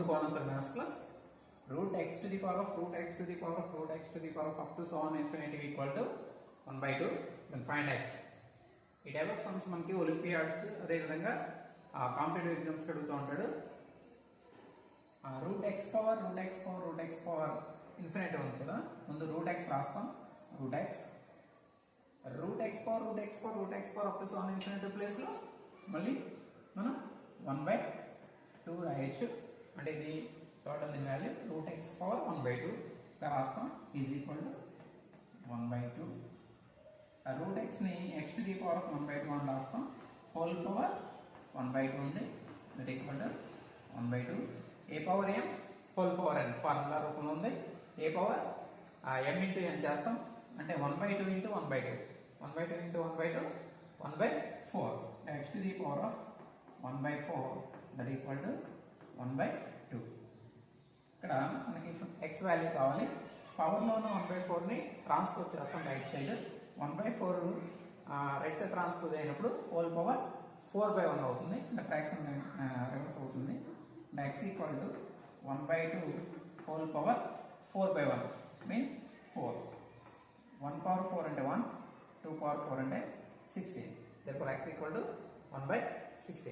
bonus minus plus root x to the power of root x to the power of root x to the power of up to so on infinity equal to 1 by 2. Then find x. ఈ type of sums మనకి Olympiads అదేవిధంగా competitive ఎగ్జామ్స్కి అడుగుతూ ఉంటాడు. Route x power infinity ఉంది కదా, ముందు root x రాస్తాం. Root x power up to so on infinity ప్లేస్లో మళ్ళీ మనం 1 by 2 రాయొచ్చు. అంటే ఇది total value root x power 1 by 2 ఇలా రాస్తాం. Is equal to 1 by 2. Root ఎక్స్ని x to the power of 1 by 2 అని రాస్తాం. హోల్ పవర్ 1 by 2 ఉంది. That equal to 1 by 2. A power m whole power n formula రూపంలో ఉంది. ఏ power ఎం into ఎన్ చేస్తాం. అంటే 1 by 2 into 1 by 2 1 by 2 into 1 by 2 1 by 4. X to the power of 1 by 4 that equal to 1 by 2. ఇక్కడ మనకి X value కావాలి. పవర్లోనూ 1 by 4ని transpose చేస్తాం right side. 1 by 4 right side transpose అయినప్పుడు whole power 4 by 1 అవుతుంది. అంటే fraction reverse అవుతుంది. X equal to 1 by 2 whole power 4 by 1 means 4. 1 power 4 అంటే 1, 2 power 4 అంటే 16. Therefore x equal to 1 by 16.